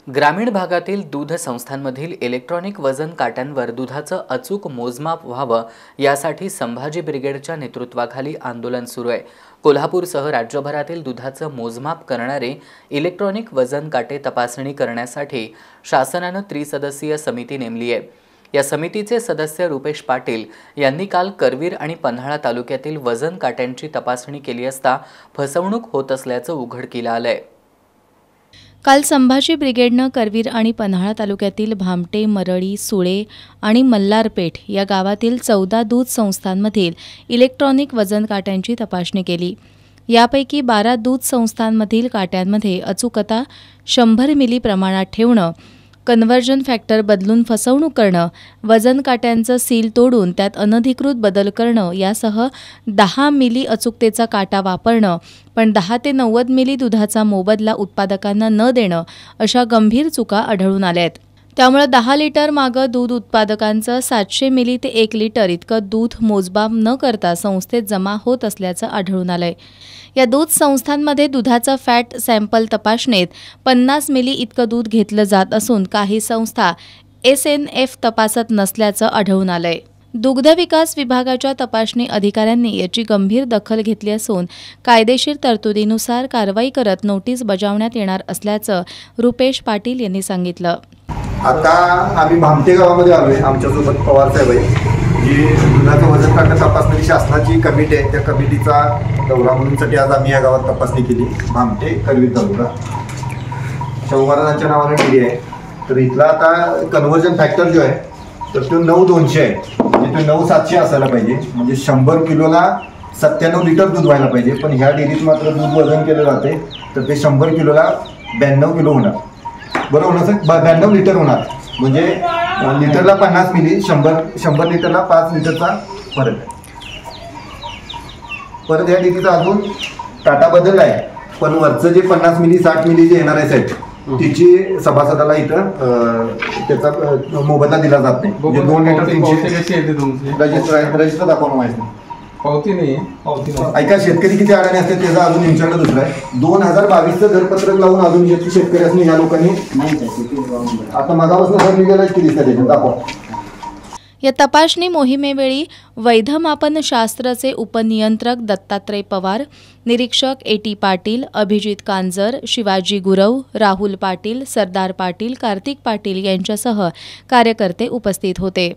ग्रामीण भागातील दूध संस्थांमधील इलेक्ट्रॉनिक वजन काट्यांवर दुधाचं अचूक मोजमाप व्हावं यासाठी संभाजी ब्रिगेडच्या नेतृत्वाखाली आंदोलन सुरू आहे। कोल्हापूरसह राज्यभरातील दुधाचं मोजमाप करणारे इलेक्ट्रॉनिक वजन काटे तपासणी करण्यासाठी शासनाने त्रिसदस्यीय समिती नेमली आहे। या समितीचे सदस्य रुपेश पाटील यांनी काल करवीर आणि पन्हाळा तालुक्यातील वजन काट्यांची तपासणी केली असता फसवणूक होत असल्याचं उघडकीला आलंय। काल संभाजी ब्रिगेडनं करवीर आणि पन्हाळा तालुक्यातील भामटे, मरळी, सुळे आणि मल्हारपेठ या गावातील 14 दूध संस्थांमधील इलेक्ट्रॉनिक वजन काट्यांची तपासणी केली। यापैकी 12 दूध संस्थांमधील काट्यांमध्ये अचूकता 100 मिली प्रमाणात ठेवणं, कन्व्हर्जन फॅक्टर बदलून फसवणूक करणं, वजन काट्यांचं सील तोडून त्यात अनधिकृत बदल करणं यासह 10 मिली अचूकतेचा काटा वापरणं पण 10 ते 90 मिली दुधाचा मोबदला उत्पादकांना न देणं अशा गंभीर चुका आढळून आल्यात। त्यामुळे 10 लिटर मागं दूध उत्पादकांचं 700 मिली ते 1 लिटर इतकं दूध मोजमाप न करता संस्थेत जमा होत असल्याचं आढळून आलंय। या दूध संस्थांमध्ये दुधाचा फॅट सॅम्पल तपासणीत 50 मिली इतकं दूध घेतलं जात असून काही संस्था SNF तपासत नसल्याचं आढळून आलंय। दुग्ध विकास विभागाच्या तपासणी अधिकाऱ्यांनी याची गंभीर दखल घेतली असून कायदेशीर तरतुदीनुसार कारवाई करत नोटीस बजावण्यात येणार असल्याचं रुपेश पाटील यांनी सांगितलं। आता आम्ही भामटे गावामध्ये आलोय। आमच्यासोबत पवार साहेब आहे, जी दुधाचं वजन काटा तपासणारी शासनाची कमिटी आहे। त्या कमिटीचा दौरा म्हणूनसाठी आज आम्ही या गावात तपासणी केली। भामटे करवीर तालुका शौमारांच्या नावाने केली आहे। तर इथला आता कन्व्हर्जन फॅक्टर जो आहे तर तो 9,200 आहे, म्हणजे तो 9,700 असायला पाहिजे। म्हणजे 100 किलोला 97 लिटर दूध व्हायला पाहिजे, पण ह्या डेअरीत मात्र दूध वजन केलं जाते तर ते 100 किलोला 92 किलो होणार। बरोबर ना सर? 92 लिटर होणार, म्हणजे लिटरला 50 मिली, 100 लिटरला 5 लिटरचा फरक आहे। परत या डेअरीचा अजून टाटा बदलला आहे, पण वरचं जे 50 मिली 60 मिली जे NRS आहेत तिची सभासदाला इथं त्याचा मोबदला दिला जात नाही। म्हणजे 2 लिटर 300 रजिस्टर दाखवणं माहिती नाही, पावती नाही। ऐका, शेतकरी किती अडाणी असते त्याचा अजून यांच्याकडे दुसरा आहे। 2022चं घरपत्रक लावून अजून शेतकरी असणे ह्या लोकांनी आता मागापासून भर निघाला किती दिसतात दाखवा। या तपासणी मोहिमेवेळी वैधमापनशास्त्राचे उपनियंत्रक दत्तात्रय पवार, निरीक्षक AT पाटील, अभिजित कांजर, शिवाजी गुरव, राहुल पाटील, सरदार पाटील, कार्तिक पाटील यांच्यासह कार्यकर्ते उपस्थित होते।